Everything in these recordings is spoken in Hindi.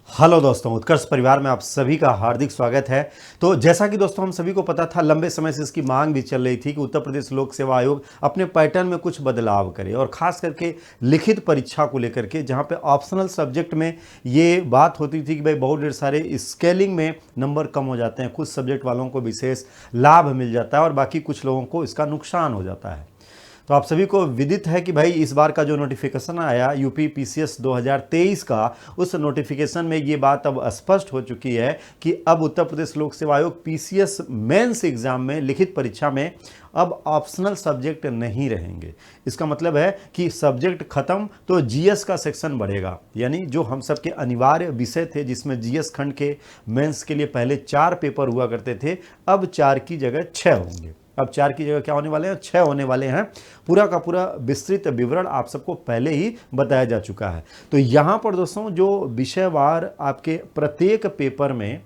हेलो दोस्तों, उत्कर्ष परिवार में आप सभी का हार्दिक स्वागत है। तो जैसा कि दोस्तों हम सभी को पता था, लंबे समय से इसकी मांग भी चल रही थी कि उत्तर प्रदेश लोक सेवा आयोग अपने पैटर्न में कुछ बदलाव करे, और खास करके लिखित परीक्षा को लेकर के, जहां पे ऑप्शनल सब्जेक्ट में ये बात होती थी कि भाई बहुत ढेर सारे स्केलिंग में नंबर कम हो जाते हैं, कुछ सब्जेक्ट वालों को विशेष लाभ मिल जाता है और बाकी कुछ लोगों को इसका नुकसान हो जाता है। तो आप सभी को विदित है कि भाई इस बार का जो नोटिफिकेशन आया यूपी पीसीएस 2023 का, उस नोटिफिकेशन में ये बात अब स्पष्ट हो चुकी है कि अब उत्तर प्रदेश लोक सेवा आयोग पीसीएस मेंस एग्जाम में, लिखित परीक्षा में अब ऑप्शनल सब्जेक्ट नहीं रहेंगे। इसका मतलब है कि सब्जेक्ट खत्म तो जीएस का सेक्शन बढ़ेगा, यानी जो हम सब के अनिवार्य विषय थे जिसमें जीएस खंड के मेंस के लिए पहले 4 पेपर हुआ करते थे, अब 4 की जगह 6 होंगे। अब 4 की जगह क्या होने वाले हैं? 6 होने वाले हैं। पूरा का पूरा विस्तृत विवरण आप सबको पहले ही बताया जा चुका है। तो यहाँ पर दोस्तों जो विषयवार आपके प्रत्येक पेपर में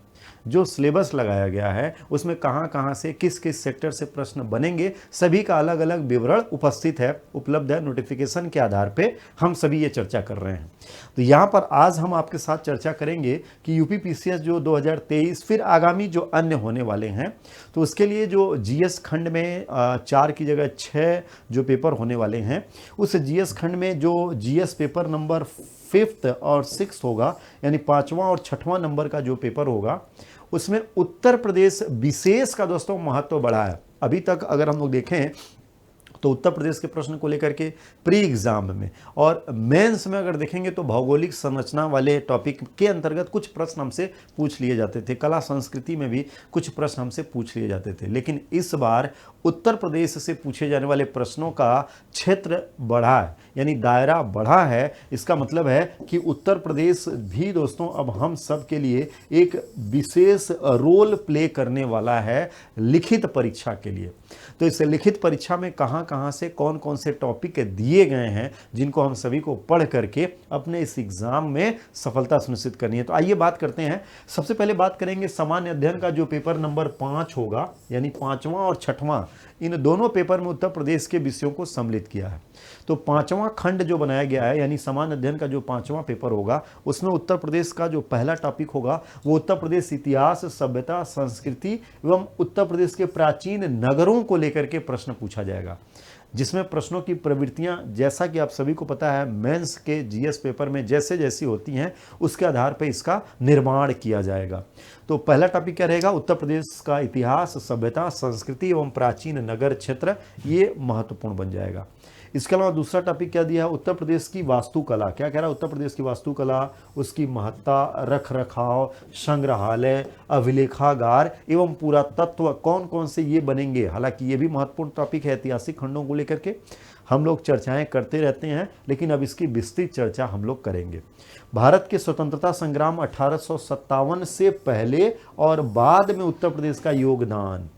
जो सिलेबस लगाया गया है, उसमें कहाँ कहाँ से किस किस सेक्टर से प्रश्न बनेंगे, सभी का अलग अलग विवरण उपस्थित है, उपलब्ध है। नोटिफिकेशन के आधार पे हम सभी ये चर्चा कर रहे हैं। तो यहाँ पर आज हम आपके साथ चर्चा करेंगे कि यूपी पीसीएस जो 2023, फिर आगामी जो अन्य होने वाले हैं, तो उसके लिए जो जीएस खंड में 4 की जगह 6 जो पेपर होने वाले हैं, उस जीएस खंड में जो जीएस पेपर नंबर 5th और 6th होगा, यानी 5वां और 6वां नंबर का जो पेपर होगा, उसमें उत्तर प्रदेश विशेष का दोस्तों महत्व बढ़ा है। अभी तक अगर हम लोग देखें तो उत्तर प्रदेश के प्रश्न को लेकर के प्री एग्जाम में और मेंस में अगर देखेंगे तो भौगोलिक संरचना वाले टॉपिक के अंतर्गत कुछ प्रश्न हमसे पूछ लिए जाते थे, कला संस्कृति में भी कुछ प्रश्न हमसे पूछ लिए जाते थे। लेकिन इस बार उत्तर प्रदेश से पूछे जाने वाले प्रश्नों का क्षेत्र बढ़ा है, यानी दायरा बढ़ा है। इसका मतलब है कि उत्तर प्रदेश भी दोस्तों अब हम सब के लिए एक विशेष रोल प्ले करने वाला है लिखित परीक्षा के लिए। तो इस लिखित परीक्षा में कहाँ कहाँ से कौन कौन से टॉपिक दिए गए हैं, जिनको हम सभी को पढ़ करके अपने इस एग्जाम में सफलता सुनिश्चित करनी है। तो आइए बात करते हैं। सबसे पहले बात करेंगे सामान्य अध्ययन का जो पेपर नंबर 5 होगा, यानी 5वां और 6वां, इन दोनों पेपर में उत्तर प्रदेश के विषयों को सम्मिलित किया है। तो 5वां खंड जो बनाया गया है, यानी सामान्य अध्ययन का जो 5वां पेपर होगा, उसमें उत्तर प्रदेश का जो पहला टॉपिक होगा वो उत्तर प्रदेश इतिहास, सभ्यता, संस्कृति एवं उत्तर प्रदेश के प्राचीन नगरों को लेकर के प्रश्न पूछा जाएगा, जिसमें प्रश्नों की प्रवृत्तियां, जैसा कि आप सभी को पता है, मेंस के जीएस पेपर में जैसे जैसी होती हैं उसके आधार पर इसका निर्माण किया जाएगा। तो पहला टॉपिक क्या रहेगा? उत्तर प्रदेश का इतिहास, सभ्यता, संस्कृति एवं प्राचीन नगर क्षेत्र, ये महत्वपूर्ण बन जाएगा। इसके अलावा दूसरा टॉपिक क्या दिया है? उत्तर प्रदेश की वास्तुकला। क्या कह रहा है? उत्तर प्रदेश की वास्तुकला, उसकी महत्ता, रख रखाव, संग्रहालय, अभिलेखागार एवं पुरातत्व, कौन कौन से ये बनेंगे। हालांकि ये भी महत्वपूर्ण टॉपिक है, ऐतिहासिक खंडों को लेकर के हम लोग चर्चाएं करते रहते हैं, लेकिन अब इसकी विस्तृत चर्चा हम लोग करेंगे। भारत के स्वतंत्रता संग्राम 1857 से पहले और बाद में उत्तर प्रदेश का योगदान।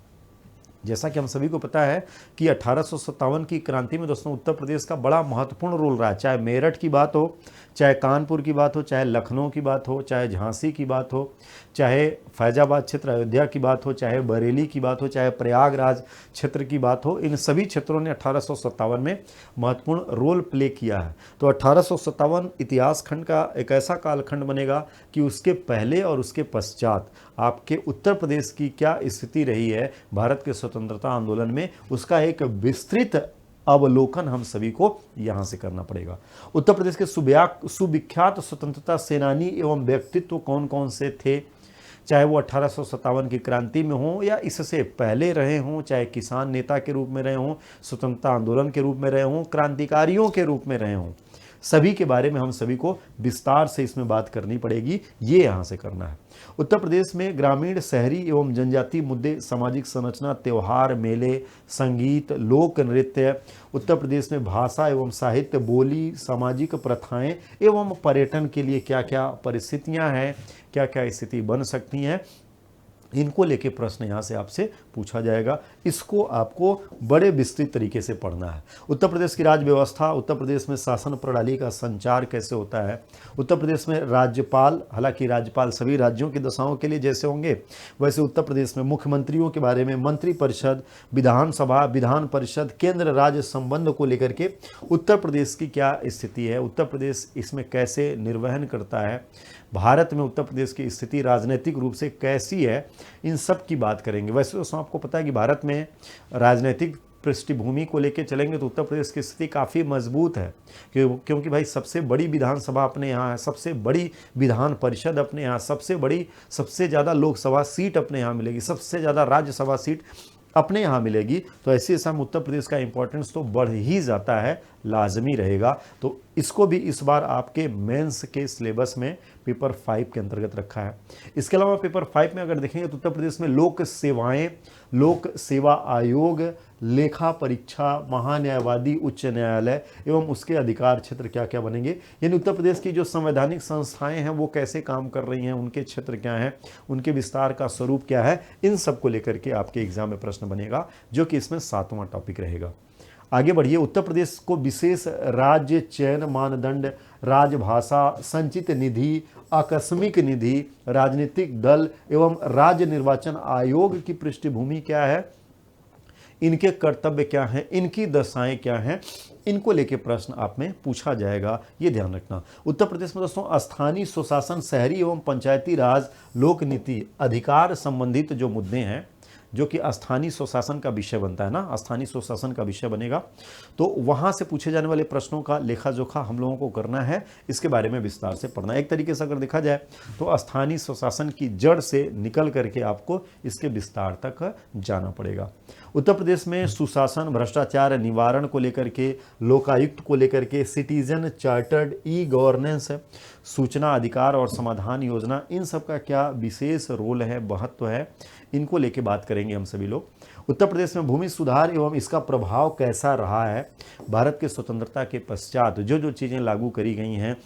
जैसा कि हम सभी को पता है कि 1857 की क्रांति में दोस्तों उत्तर प्रदेश का बड़ा महत्वपूर्ण रोल रहा है। चाहे मेरठ की बात हो, चाहे कानपुर की बात हो, चाहे लखनऊ की बात हो, चाहे झांसी की बात हो, चाहे फैजाबाद क्षेत्र अयोध्या की बात हो, चाहे बरेली की बात हो, चाहे प्रयागराज क्षेत्र की बात हो, इन सभी क्षेत्रों ने 1857 में महत्वपूर्ण रोल प्ले किया है। तो 1857 इतिहास खंड का एक ऐसा कालखंड बनेगा कि उसके पहले और उसके पश्चात आपके उत्तर प्रदेश की क्या स्थिति रही है भारत के स्वतंत्रता आंदोलन में, उसका एक विस्तृत अवलोकन हम सभी को यहां से करना पड़ेगा। उत्तर प्रदेश के सुविख्यात स्वतंत्रता सेनानी एवं व्यक्तित्व कौन कौन से थे, चाहे वो 1857 की क्रांति में हो या इससे पहले रहे हों, चाहे किसान नेता के रूप में रहे हों, स्वतंत्रता आंदोलन के रूप में रहे हों, क्रांतिकारियों के रूप में रहे हों, सभी के बारे में हम सभी को विस्तार से इसमें बात करनी पड़ेगी। ये यहाँ से करना है। उत्तर प्रदेश में ग्रामीण, शहरी एवं जनजातीय मुद्दे, सामाजिक संरचना, त्योहार, मेले, संगीत, लोक नृत्य, उत्तर प्रदेश में भाषा एवं साहित्य, बोली, सामाजिक प्रथाएं एवं पर्यटन के लिए क्या क्या परिस्थितियां हैं, क्या क्या स्थिति बन सकती हैं, इनको लेके प्रश्न यहाँ से आपसे पूछा जाएगा। इसको आपको बड़े विस्तृत तरीके से पढ़ना है। उत्तर प्रदेश की राज्य व्यवस्था, उत्तर प्रदेश में शासन प्रणाली का संचार कैसे होता है, उत्तर प्रदेश में राज्यपाल, हालांकि राज्यपाल सभी राज्यों की दशाओं के लिए जैसे होंगे वैसे उत्तर प्रदेश में मुख्यमंत्रियों के बारे में, मंत्रिपरिषद, विधानसभा, विधान परिषद, केंद्र राज्य संबंध को लेकर के उत्तर प्रदेश की क्या स्थिति है, उत्तर प्रदेश इसमें कैसे निर्वहन करता है, भारत में उत्तर प्रदेश की स्थिति राजनीतिक रूप से कैसी है, इन सब की बात करेंगे। वैसे दोस्तों आपको पता है कि भारत में राजनीतिक पृष्ठभूमि को लेकर चलेंगे तो उत्तर प्रदेश की स्थिति काफ़ी मजबूत है, क्योंकि भाई सबसे बड़ी विधानसभा अपने यहाँ है, सबसे बड़ी विधान परिषद अपने यहाँ, सबसे ज़्यादा लोकसभा सीट अपने यहाँ मिलेगी, सबसे ज़्यादा राज्यसभा सीट अपने यहाँ मिलेगी। तो ऐसे में उत्तर प्रदेश का इंपॉर्टेंस तो बढ़ ही जाता है, लाजमी रहेगा। तो इसको भी इस बार आपके मेंस के सिलेबस में पेपर 5 के अंतर्गत रखा है। इसके अलावा पेपर 5 में अगर देखेंगे तो उत्तर प्रदेश में लोक सेवाएं, लोक सेवा आयोग, लेखा परीक्षा, महान्यायवादी उच्च न्यायालय एवं उसके अधिकार क्षेत्र क्या क्या बनेंगे, यानी उत्तर प्रदेश की जो संवैधानिक संस्थाएं हैं वो कैसे काम कर रही हैं, उनके क्षेत्र क्या हैं, उनके विस्तार का स्वरूप क्या है, इन सब को लेकर के आपके एग्जाम में प्रश्न बनेगा, जो कि इसमें 7वां टॉपिक रहेगा। आगे बढ़िए। उत्तर प्रदेश को विशेष राज्य चयन मानदंड, राजभाषा, संचित निधि, आकस्मिक निधि, राजनीतिक दल एवं राज्य निर्वाचन आयोग की पृष्ठभूमि क्या है, इनके कर्तव्य क्या हैं, इनकी दशाएं क्या हैं, इनको लेके प्रश्न आप में पूछा जाएगा, ये ध्यान रखना। उत्तर प्रदेश में दोस्तों स्थानीय स्वशासन, शहरी एवं पंचायती राज, लोक नीति, अधिकार संबंधित जो मुद्दे हैं, जो कि स्थानीय स्वशासन का विषय बनता है ना, स्थानीय स्वशासन का विषय बनेगा, तो वहाँ से पूछे जाने वाले प्रश्नों का लेखा जोखा हम लोगों को करना है, इसके बारे में विस्तार से पढ़ना है। एक तरीके से अगर देखा जाए तो स्थानीय स्वशासन की जड़ से निकल करके आपको इसके विस्तार तक जाना पड़ेगा। उत्तर प्रदेश में सुशासन, भ्रष्टाचार निवारण को लेकर के, लोकायुक्त को लेकर के, सिटीजन चार्टर्ड, ई गवर्नेंस, सूचना अधिकार और समाधान योजना, इन सब का क्या विशेष रोल है, महत्व है, इनको लेके बात करेंगे हम सभी लोग। उत्तर प्रदेश में भूमि सुधार एवं इसका प्रभाव कैसा रहा है, भारत के स्वतंत्रता के पश्चात जो जो चीज़ें लागू करी गई हैं,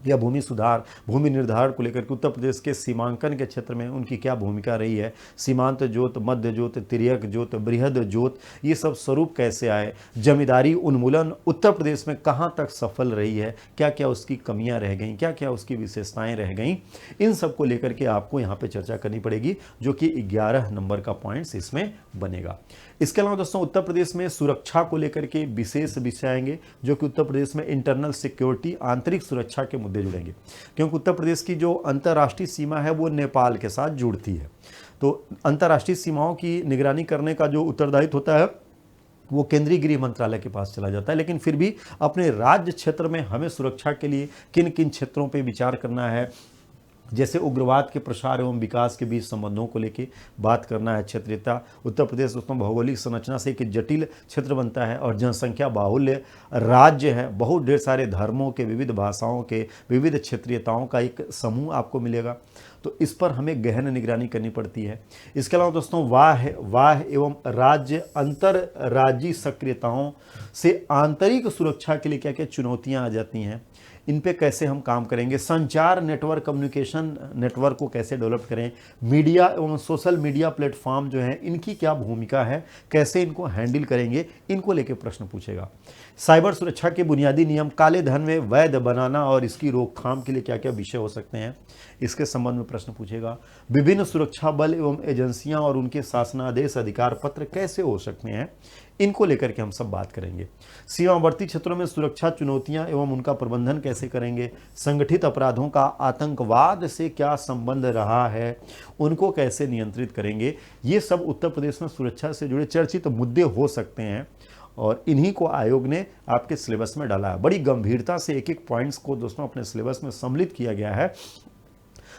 या भूमि सुधार, भूमि निर्धारण को लेकर के उत्तर प्रदेश के सीमांकन के क्षेत्र में उनकी क्या भूमिका रही है, सीमांत जोत, मध्य जोत, तिर्यक जोत, बृहद जोत, ये सब स्वरूप कैसे आए, जमींदारी उन्मूलन उत्तर प्रदेश में कहाँ तक सफल रही है, क्या क्या उसकी कमियां रह गई, क्या क्या उसकी विशेषताएं रह गई, इन सब को लेकर के आपको यहाँ पे चर्चा करनी पड़ेगी, जो कि 11 नंबर का पॉइंट्स इसमें बनेगा। इसके अलावा दोस्तों उत्तर प्रदेश में सुरक्षा को लेकर के विशेष विषय आएंगे, जो कि उत्तर प्रदेश में इंटरनल सिक्योरिटी, आंतरिक सुरक्षा के मुद्दे जुड़ेंगे, क्योंकि उत्तर प्रदेश की जो अंतर्राष्ट्रीय सीमा है वो नेपाल के साथ जुड़ती है। तो अंतर्राष्ट्रीय सीमाओं की निगरानी करने का जो उत्तरदायित्व होता है वो केंद्रीय गृह मंत्रालय के पास चला जाता है, लेकिन फिर भी अपने राज्य क्षेत्र में हमें सुरक्षा के लिए किन किन क्षेत्रों पर विचार करना है, जैसे उग्रवाद के प्रसार एवं विकास के बीच संबंधों को लेकर बात करना है, क्षेत्रीयता। उत्तर प्रदेश दोस्तों भौगोलिक संरचना से एक जटिल क्षेत्र बनता है और जनसंख्या बाहुल्य राज्य है, बहुत ढेर सारे धर्मों के, विविध भाषाओं के, विविध क्षेत्रीयताओं का एक समूह आपको मिलेगा, तो इस पर हमें गहन निगरानी करनी पड़ती है। इसके अलावा दोस्तों वाह एवं राज्य अंतर राज्यीय सक्रियताओं से आंतरिक सुरक्षा के लिए क्या क्या चुनौतियाँ आ जाती हैं, इन पे कैसे हम काम करेंगे, संचार नेटवर्क, कम्युनिकेशन नेटवर्क को कैसे डेवलप करें, मीडिया एवं सोशल मीडिया प्लेटफॉर्म जो हैं इनकी क्या भूमिका है, कैसे इनको हैंडल करेंगे, इनको लेके प्रश्न पूछेगा। साइबर सुरक्षा के बुनियादी नियम, काले धन में वैध बनाना और इसकी रोकथाम के लिए क्या क्या विषय हो सकते हैं, इसके संबंध में प्रश्न पूछेगा। विभिन्न सुरक्षा बल एवं एजेंसियां और उनके शासनादेश, अधिकार पत्र कैसे हो सकते हैं, इनको लेकर के हम सब बात करेंगे। सीमावर्ती क्षेत्रों में सुरक्षा चुनौतियां एवं उनका प्रबंधन कैसे करेंगे, संगठित अपराधों का आतंकवाद से क्या संबंध रहा है, उनको कैसे नियंत्रित करेंगे, ये सब उत्तर प्रदेश में सुरक्षा से जुड़े चर्चित मुद्दे हो सकते हैं और इन्हीं को आयोग ने आपके सिलेबस में डाला है। बड़ी गंभीरता से एक एक पॉइंट्स को दोस्तों अपने सिलेबस में सम्मिलित किया गया है।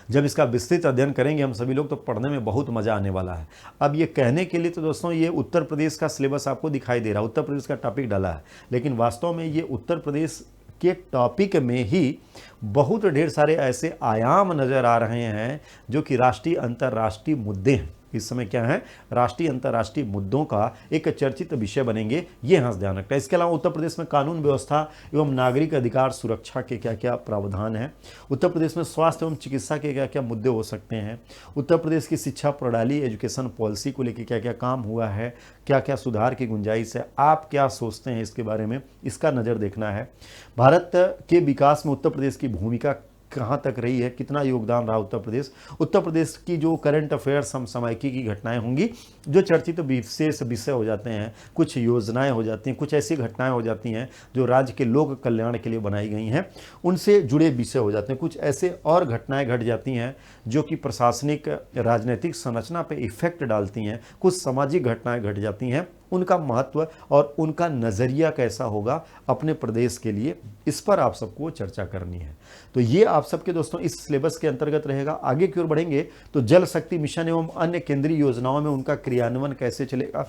जब इसका विस्तृत अध्ययन करेंगे हम सभी लोग तो पढ़ने में बहुत मज़ा आने वाला है। अब ये कहने के लिए तो दोस्तों ये उत्तर प्रदेश का सिलेबस आपको दिखाई दे रहा है, उत्तर प्रदेश का टॉपिक डाला है, लेकिन वास्तव में ये उत्तर प्रदेश के टॉपिक में ही बहुत ढेर सारे ऐसे आयाम नज़र आ रहे हैं जो कि राष्ट्रीय अंतर्राष्ट्रीय मुद्दे हैं। इस समय क्या है, राष्ट्रीय अंतर्राष्ट्रीय मुद्दों का एक चर्चित विषय बनेंगे, ये यहाँ से ध्यान रखना है। इसके अलावा उत्तर प्रदेश में कानून व्यवस्था एवं नागरिक अधिकार सुरक्षा के क्या क्या प्रावधान हैं, उत्तर प्रदेश में स्वास्थ्य एवं चिकित्सा के क्या क्या मुद्दे हो सकते हैं, उत्तर प्रदेश की शिक्षा प्रणाली एजुकेशन पॉलिसी को लेकर क्या क्या काम हुआ है, क्या क्या सुधार की गुंजाइश है, आप क्या सोचते हैं इसके बारे में, इसका नज़र देखना है। भारत के विकास में उत्तर प्रदेश की भूमिका कहाँ तक रही है, कितना योगदान रहा उत्तर प्रदेश की जो करंट अफेयर्स समसामयिकी की घटनाएं होंगी, जो चर्चित विशेष विषय हो जाते हैं, कुछ योजनाएं हो जाती हैं, कुछ ऐसी घटनाएं हो जाती हैं जो राज्य के लोक कल्याण के लिए बनाई गई हैं, उनसे जुड़े विषय हो जाते हैं, कुछ ऐसे और घटनाएं घट जाती हैं जो कि प्रशासनिक राजनीतिक संरचना पर इफेक्ट डालती हैं, कुछ सामाजिक घटनाएं घट जाती हैं, उनका महत्व और उनका नज़रिया कैसा होगा अपने प्रदेश के लिए, इस पर आप सबको चर्चा करनी है। तो ये आप सबके दोस्तों इस सिलेबस के अंतर्गत रहेगा। आगे की ओर बढ़ेंगे तो जल शक्ति मिशन एवं अन्य केंद्रीय योजनाओं में उनका क्रियान्वयन कैसे चलेगा,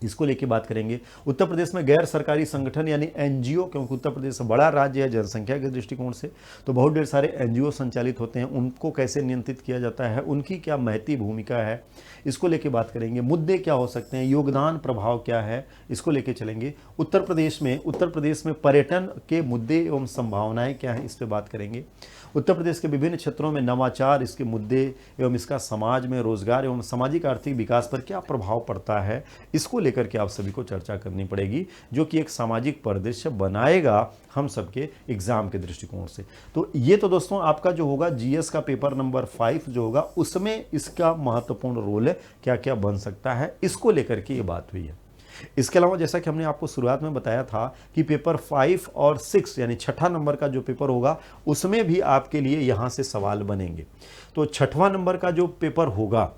इसको लेके बात करेंगे। उत्तर प्रदेश में गैर सरकारी संगठन यानी एनजीओ, क्योंकि उत्तर प्रदेश बड़ा राज्य है जनसंख्या के दृष्टिकोण से, तो बहुत ढेर सारे एनजीओ संचालित होते हैं, उनको कैसे नियंत्रित किया जाता है, उनकी क्या महती भूमिका है, इसको लेके बात करेंगे। मुद्दे क्या हो सकते हैं, योगदान प्रभाव क्या है, इसको लेके चलेंगे। उत्तर प्रदेश में पर्यटन के मुद्दे एवं संभावनाएं क्या हैं, इस पर बात करेंगे। उत्तर प्रदेश के विभिन्न क्षेत्रों में नवाचार, इसके मुद्दे एवं इसका समाज में रोजगार एवं सामाजिक आर्थिक विकास पर क्या प्रभाव पड़ता है, इसको लेकर के आप सभी को चर्चा करनी पड़ेगी, जो कि एक सामाजिक परिदृश्य बनाएगा हम सबके एग्जाम के दृष्टिकोण से। तो ये तो दोस्तों आपका जो होगा जीएस का पेपर नंबर 5 जो होगा, उसमें इसका महत्वपूर्ण रोल है, क्या क्या बन सकता है, इसको लेकर के ये बात हुई है। इसके अलावा जैसा कि हमने आपको शुरुआत में बताया था कि पेपर 5 और 6 यानी छठा नंबर का जो पेपर होगा, उसमें भी आपके लिए यहाँ से सवाल बनेंगे। तो छठवां नंबर का जो पेपर होगा,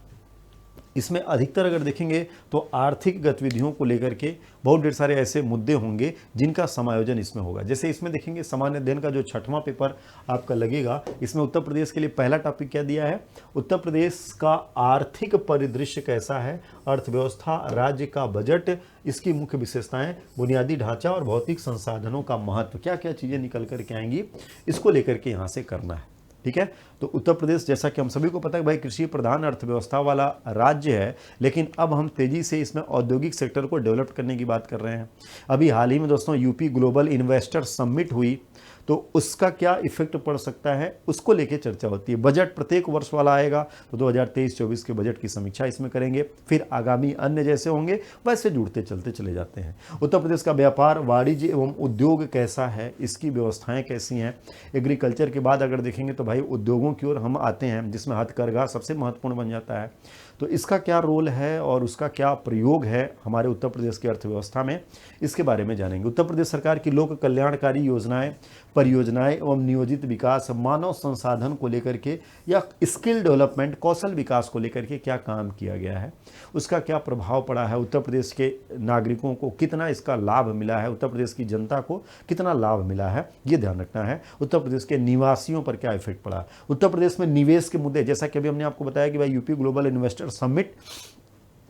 इसमें अधिकतर अगर देखेंगे तो आर्थिक गतिविधियों को लेकर के बहुत ढेर सारे ऐसे मुद्दे होंगे जिनका समायोजन इसमें होगा। जैसे इसमें देखेंगे सामान्य अध्ययन का जो छठवां पेपर आपका लगेगा, इसमें उत्तर प्रदेश के लिए पहला टॉपिक क्या दिया है, उत्तर प्रदेश का आर्थिक परिदृश्य कैसा है, अर्थव्यवस्था, राज्य का बजट, इसकी मुख्य विशेषताएं, बुनियादी ढांचा और भौतिक संसाधनों का महत्व, क्या क्या चीज़ें निकल कर के आएंगी, इसको लेकर के यहाँ से करना है। ठीक है, तो उत्तर प्रदेश जैसा कि हम सभी को पता है भाई कृषि प्रधान अर्थव्यवस्था वाला राज्य है, लेकिन अब हम तेजी से इसमें औद्योगिक सेक्टर को डेवलप करने की बात कर रहे हैं। अभी हाल ही में दोस्तों यूपी ग्लोबल इन्वेस्टर समिट हुई, तो उसका क्या इफेक्ट पड़ सकता है, उसको लेके चर्चा होती है। बजट प्रत्येक वर्ष वाला आएगा, तो 2023-24 के बजट की समीक्षा इसमें करेंगे, फिर आगामी अन्य जैसे होंगे वैसे जुड़ते चलते चले जाते हैं। उत्तर प्रदेश का व्यापार, वाणिज्य एवं उद्योग कैसा है, इसकी व्यवस्थाएं कैसी हैं। एग्रीकल्चर के बाद अगर देखेंगे तो भाई उद्योगों की ओर हम आते हैं, जिसमें हथकरघा सबसे महत्वपूर्ण बन जाता है, तो इसका क्या रोल है और उसका क्या प्रयोग है हमारे उत्तर प्रदेश की अर्थव्यवस्था में, इसके बारे में जानेंगे। उत्तर प्रदेश सरकार की लोक कल्याणकारी योजनाएं, परियोजनाएं एवं नियोजित विकास, मानव संसाधन को लेकर के या स्किल डेवलपमेंट, कौशल विकास को लेकर के क्या काम किया गया है, उसका क्या प्रभाव पड़ा है, उत्तर प्रदेश के नागरिकों को कितना इसका लाभ मिला है, उत्तर प्रदेश की जनता को कितना लाभ मिला है, ये ध्यान रखना है। उत्तर प्रदेश के निवासियों पर क्या इफेक्ट पड़ा। उत्तर प्रदेश में निवेश के मुद्दे, जैसा कि अभी हमने आपको बताया कि भाई यूपी ग्लोबल इन्वेस्टर समिट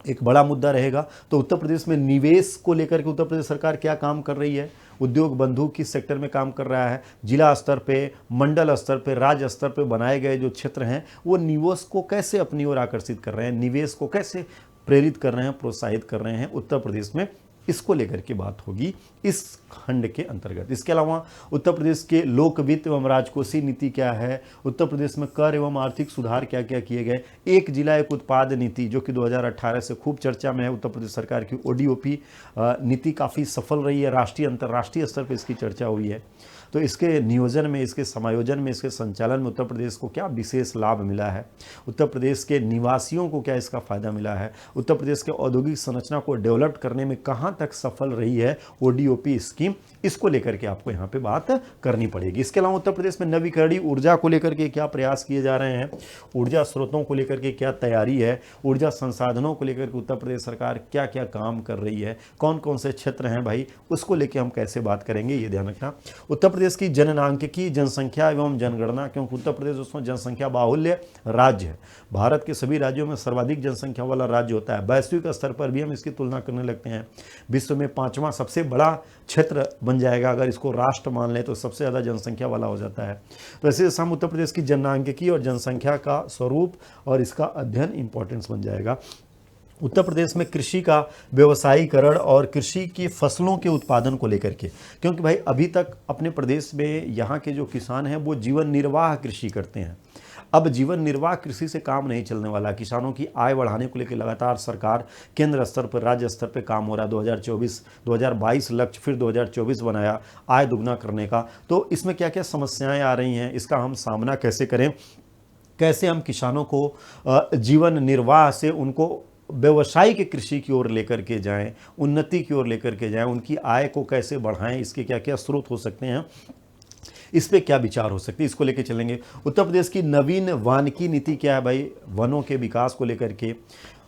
एक बड़ा मुद्दा रहेगा, तो उत्तर प्रदेश में निवेश को लेकर के उत्तर प्रदेश सरकार क्या काम कर रही है, उद्योग बंधु किस सेक्टर में काम कर रहा है, जिला स्तर पे, मंडल स्तर पे, राज्य स्तर पे बनाए गए जो क्षेत्र हैं वो निवेश को कैसे अपनी ओर आकर्षित कर रहे हैं, निवेश को कैसे प्रेरित कर रहे हैं, प्रोत्साहित कर रहे हैं उत्तर प्रदेश में, इसको लेकर के बात होगी इस खंड के अंतर्गत। इसके अलावा उत्तर प्रदेश के लोक वित्त एवं राजकोषीय नीति क्या है, उत्तर प्रदेश में कर एवं आर्थिक सुधार क्या क्या किए गए, एक जिला एक उत्पाद नीति जो कि 2018 से खूब चर्चा में है, उत्तर प्रदेश सरकार की ओडीओपी नीति काफ़ी सफल रही है, राष्ट्रीय अंतर्राष्ट्रीय स्तर पर इसकी चर्चा हुई है। तो इसके नियोजन में, इसके समायोजन में, इसके संचालन में उत्तर प्रदेश को क्या विशेष लाभ मिला है, उत्तर प्रदेश के निवासियों को क्या इसका फायदा मिला है, उत्तर प्रदेश के औद्योगिक संरचना को डेवलप करने में कहाँ तक सफल रही है ओडीओपी स्कीम, इसको लेकर के आपको यहाँ पे बात करनी पड़ेगी। इसके अलावा उत्तर प्रदेश में नवीकरणीय ऊर्जा को लेकर के क्या प्रयास किए जा रहे हैं, ऊर्जा स्रोतों को लेकर के क्या तैयारी है, ऊर्जा संसाधनों को लेकर के उत्तर प्रदेश सरकार क्या क्या काम कर रही है, कौन कौन से क्षेत्र हैं भाई, उसको लेकर हम कैसे बात करेंगे, ये ध्यान रखना। उत्तर प्रदेश प्रदेश की जननांकिकी, जनसंख्या एवं जनगणना, क्योंकि उत्तर प्रदेश दोस्तों जनसंख्या बाहुल्य राज्य है। भारत के सभी राज्यों में सर्वाधिक जनसंख्या वाला राज्य होता है। वैश्विक स्तर पर भी हम इसकी तुलना करने लगते हैं। विश्व में 5वां सबसे बड़ा क्षेत्र बन जाएगा, अगर इसको राष्ट्र मान लें तो सबसे ज़्यादा जनसंख्या वाला हो जाता है। तो ऐसे जैसे हम उत्तर प्रदेश की जननांकिकी और जनसंख्या का स्वरूप और इसका अध्ययन इंपॉर्टेंस बन जाएगा। उत्तर प्रदेश में कृषि का व्यवसायीकरण और कृषि की फसलों के उत्पादन को लेकर के, क्योंकि भाई अभी तक अपने प्रदेश में यहाँ के जो किसान हैं वो जीवन निर्वाह कृषि करते हैं। अब जीवन निर्वाह कृषि से काम नहीं चलने वाला। किसानों की आय बढ़ाने को लेकर लगातार सरकार केंद्र स्तर पर, राज्य स्तर पर काम हो रहा है। 2022 लक्ष्य, फिर 2024 बनाया आय दुगना करने का। तो इसमें क्या क्या समस्याएं आ रही हैं, इसका हम सामना कैसे करें, कैसे हम किसानों को जीवन निर्वाह से उनको व्यवसायिक कृषि की ओर लेकर के जाएं, उन्नति की ओर लेकर के जाएं, उनकी आय को कैसे बढ़ाएं, इसके क्या क्या स्रोत हो सकते हैं, इस पे क्या विचार हो सकती है, इसको लेकर चलेंगे। उत्तर प्रदेश की नवीन वानिकी नीति क्या है भाई, वनों के विकास को लेकर के,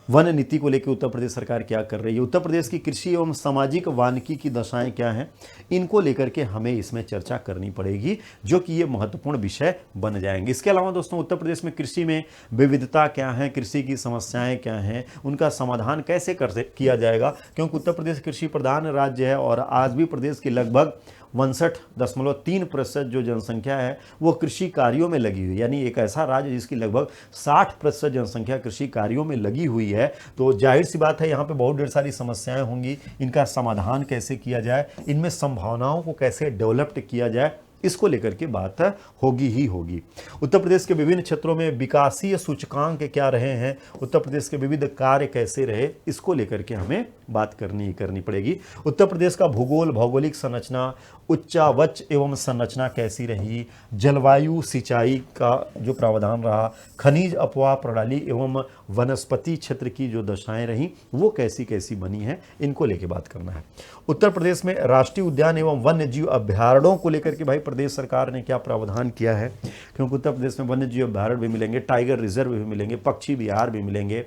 वन नीति को लेकर उत्तर प्रदेश सरकार क्या कर रही है। उत्तर प्रदेश की कृषि एवं सामाजिक वानिकी की दशाएं क्या हैं, इनको लेकर के हमें इसमें चर्चा करनी पड़ेगी, जो कि ये महत्वपूर्ण विषय बन जाएंगे। इसके अलावा दोस्तों उत्तर प्रदेश में कृषि में विविधता क्या है, कृषि की समस्याएं क्या हैं, उनका समाधान कैसे किया जाएगा, क्योंकि उत्तर प्रदेश कृषि प्रधान राज्य है और आज भी प्रदेश की लगभग 62.3% जो जनसंख्या है वो कृषि कार्यों में लगी हुई है। यानी एक ऐसा राज्य जिसकी लगभग 60% जनसंख्या कृषि कार्यों में लगी हुई है। तो जाहिर सी बात है यहाँ पे बहुत ढेर सारी समस्याएं होंगी, इनका समाधान कैसे किया जाए, इनमें संभावनाओं को कैसे डेवलप्ड किया जाए, इसको लेकर के बात होगी ही होगी। उत्तर प्रदेश के विभिन्न क्षेत्रों में विकासीय सूचकांक क्या रहे हैं, उत्तर प्रदेश के विविध कार्य कैसे रहे, इसको लेकर के हमें बात करनी पड़ेगी। उत्तर प्रदेश का भूगोल, भौगोलिक संरचना, उच्चावच एवं संरचना कैसी रही, जलवायु, सिंचाई का जो प्रावधान रहा, खनिज अपवाह प्रणाली एवं वनस्पति क्षेत्र की जो दशाएं रहीं वो कैसी कैसी बनी हैं, इनको लेकर बात करना है। उत्तर प्रदेश में राष्ट्रीय उद्यान एवं वन्य जीव अभ्यारण्यों को लेकर के भाई प्रदेश सरकार ने क्या प्रावधान किया है, क्योंकि उत्तर प्रदेश में वन्य जीव अभ्यारण्य भी मिलेंगे, टाइगर रिजर्व भी मिलेंगे, पक्षी विहार भी मिलेंगे,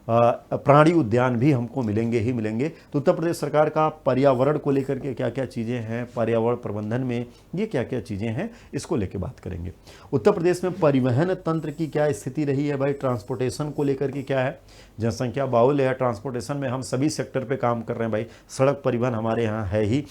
प्राणी उद्यान भी हमको मिलेंगे ही मिलेंगे। तो उत्तर प्रदेश सरकार का पर्यावरण को लेकर के क्या क्या चीज़ें हैं, पर्यावरण प्रबंधन में ये क्या क्या चीज़ें हैं, इसको लेकर बात करेंगे। उत्तर प्रदेश में परिवहन तंत्र की क्या स्थिति रही है भाई, ट्रांसपोर्टेशन को लेकर के क्या है, जनसंख्या बाहुल्य है, ट्रांसपोर्टेशन में हम सभी सेक्टर पे काम कर रहे हैं भाई, सड़क परिवहन हमारे यहाँ है ही,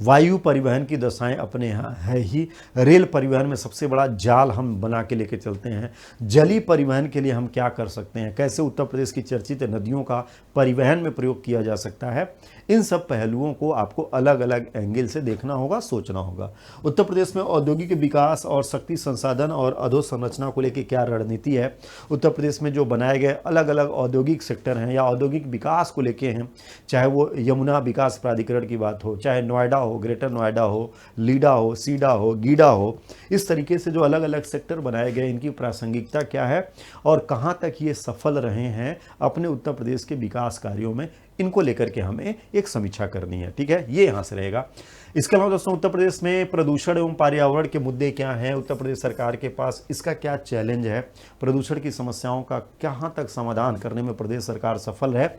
वायु परिवहन की दशाएं अपने यहाँ है ही, रेल परिवहन में सबसे बड़ा जाल हम बना के लेके चलते हैं, जली परिवहन के लिए हम क्या कर सकते हैं, कैसे उत्तर प्रदेश की चर्चित नदियों का परिवहन में प्रयोग किया जा सकता है, इन सब पहलुओं को आपको अलग अलग एंगल से देखना होगा, सोचना होगा। उत्तर प्रदेश में औद्योगिक विकास और शक्ति संसाधन और अधोसंरचना को लेकर क्या रणनीति है, उत्तर प्रदेश में जो बनाए गए अलग अलग औद्योगिक सेक्टर हैं या औद्योगिक विकास को लेके हैं, चाहे वो यमुना विकास प्राधिकरण की बात हो, चाहे नोएडा हो, ग्रेटर नोएडा हो, लीडा हो, सीडा हो, गीडा हो, इस तरीके से जो अलग अलग सेक्टर बनाए गए, इनकी प्रासंगिकता क्या है और कहाँ तक ये सफल रहे हैं अपने उत्तर प्रदेश के विकास कार्यों में, इनको लेकर के हमें एक समीक्षा करनी है। ठीक है, ये यहाँ से रहेगा। इसके अलावा दोस्तों उत्तर प्रदेश में प्रदूषण एवं पर्यावरण के मुद्दे क्या हैं, उत्तर प्रदेश सरकार के पास इसका क्या चैलेंज है, प्रदूषण की समस्याओं का कहाँ तक समाधान करने में प्रदेश सरकार सफल है,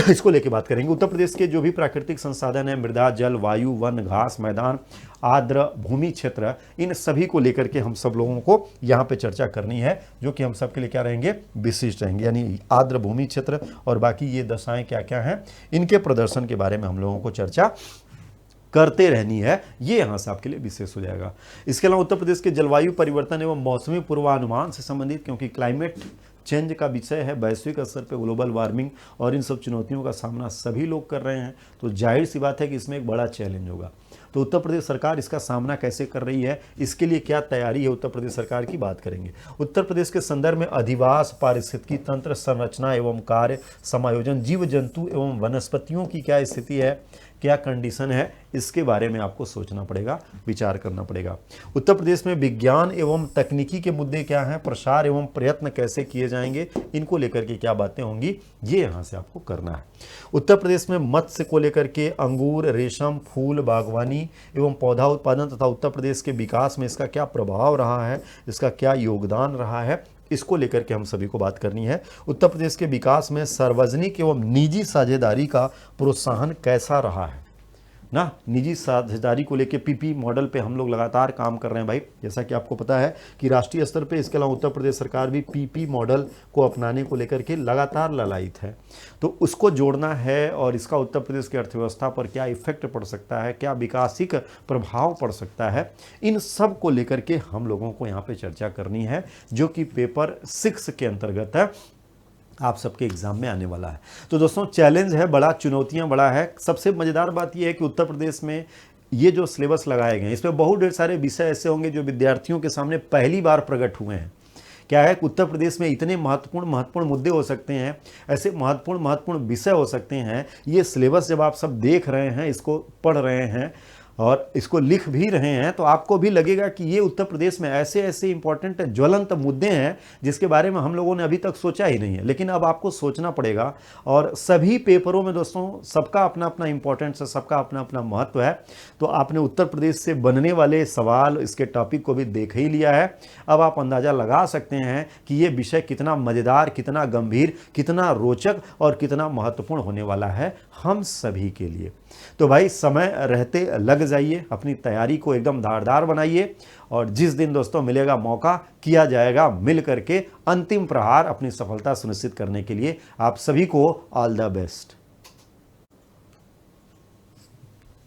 इसको लेके बात करेंगे। उत्तर प्रदेश के जो भी प्राकृतिक संसाधन है, मृदा, जल, वायु, वन, घास, मैदान, आर्द्र भूमि क्षेत्र, इन सभी को लेकर के हम सब लोगों को यहाँ पे चर्चा करनी है, जो कि हम सब के लिए क्या रहेंगे, विशिष्ट रहेंगे। यानी आर्द्र भूमि क्षेत्र और बाकी ये दशाएं क्या क्या हैं, इनके प्रदर्शन के बारे में हम लोगों को चर्चा करते रहनी है, ये यहाँ से आपके लिए विशेष हो जाएगा। इसके अलावा उत्तर प्रदेश के जलवायु परिवर्तन एवं मौसमी पूर्वानुमान से संबंधित, क्योंकि क्लाइमेट चेंज का विषय है, वैश्विक स्तर पे ग्लोबल वार्मिंग और इन सब चुनौतियों का सामना सभी लोग कर रहे हैं, तो जाहिर सी बात है कि इसमें एक बड़ा चैलेंज होगा। तो उत्तर प्रदेश सरकार इसका सामना कैसे कर रही है, इसके लिए क्या तैयारी है उत्तर प्रदेश सरकार की, बात करेंगे। उत्तर प्रदेश के संदर्भ में अधिवास, पारिस्थितिकी तंत्र, संरचना एवं कार्य, समायोजन, जीव जंतु एवं वनस्पतियों की क्या स्थिति है, क्या कंडीशन है, इसके बारे में आपको सोचना पड़ेगा, विचार करना पड़ेगा। उत्तर प्रदेश में विज्ञान एवं तकनीकी के मुद्दे क्या हैं, प्रसार एवं प्रयत्न कैसे किए जाएंगे, इनको लेकर के क्या बातें होंगी, ये यहाँ से आपको करना है। उत्तर प्रदेश में मत्स्य को लेकर के, अंगूर, रेशम, फूल, बागवानी एवं पौधा उत्पादन तथा उत्तर प्रदेश के विकास में इसका क्या प्रभाव रहा है, इसका क्या योगदान रहा है, इसको लेकर के हम सभी को बात करनी है। उत्तर प्रदेश के विकास में सार्वजनिक एवं निजी साझेदारी का प्रोत्साहन कैसा रहा है, ना निजी साझेदारी को लेके पीपी मॉडल पे हम लोग लगातार काम कर रहे हैं भाई। जैसा कि आपको पता है कि राष्ट्रीय स्तर पे, इसके अलावा उत्तर प्रदेश सरकार भी पीपी मॉडल को अपनाने को लेकर के लगातार ललायित है। तो उसको जोड़ना है और इसका उत्तर प्रदेश की अर्थव्यवस्था पर क्या इफेक्ट पड़ सकता है, क्या विकासिक प्रभाव पड़ सकता है, इन सब को लेकर के हम लोगों को यहाँ पे चर्चा करनी है, जो कि पेपर 6 के अंतर्गत है, आप सबके एग्जाम में आने वाला है। तो दोस्तों चैलेंज है बड़ा, चुनौतियां बड़ा है। सबसे मज़ेदार बात यह है कि उत्तर प्रदेश में ये जो सिलेबस लगाए गए हैं, इसमें बहुत ढेर सारे विषय ऐसे होंगे जो विद्यार्थियों के सामने पहली बार प्रकट हुए हैं। क्या है कि उत्तर प्रदेश में इतने महत्वपूर्ण मुद्दे हो सकते हैं, ऐसे महत्वपूर्ण विषय हो सकते हैं। ये सिलेबस जब आप सब देख रहे हैं, इसको पढ़ रहे हैं और इसको लिख भी रहे हैं, तो आपको भी लगेगा कि ये उत्तर प्रदेश में ऐसे ऐसे इंपॉर्टेंट ज्वलंत मुद्दे हैं जिसके बारे में हम लोगों ने अभी तक सोचा ही नहीं है। लेकिन अब आपको सोचना पड़ेगा। और सभी पेपरों में दोस्तों सबका अपना अपना इंपॉर्टेंस है, सबका अपना अपना महत्व है। तो आपने उत्तर प्रदेश से बनने वाले सवाल, इसके टॉपिक को भी देख ही लिया है। अब आप अंदाज़ा लगा सकते हैं कि ये विषय कितना मज़ेदार, कितना गंभीर, कितना रोचक और कितना महत्वपूर्ण होने वाला है हम सभी के लिए। तो भाई समय रहते लग जाइए, अपनी तैयारी को एकदम धारदार बनाइए और जिस दिन दोस्तों मिलेगा मौका, किया जाएगा मिल करके अंतिम प्रहार अपनी सफलता सुनिश्चित करने के लिए। आप सभी को ऑल द बेस्ट।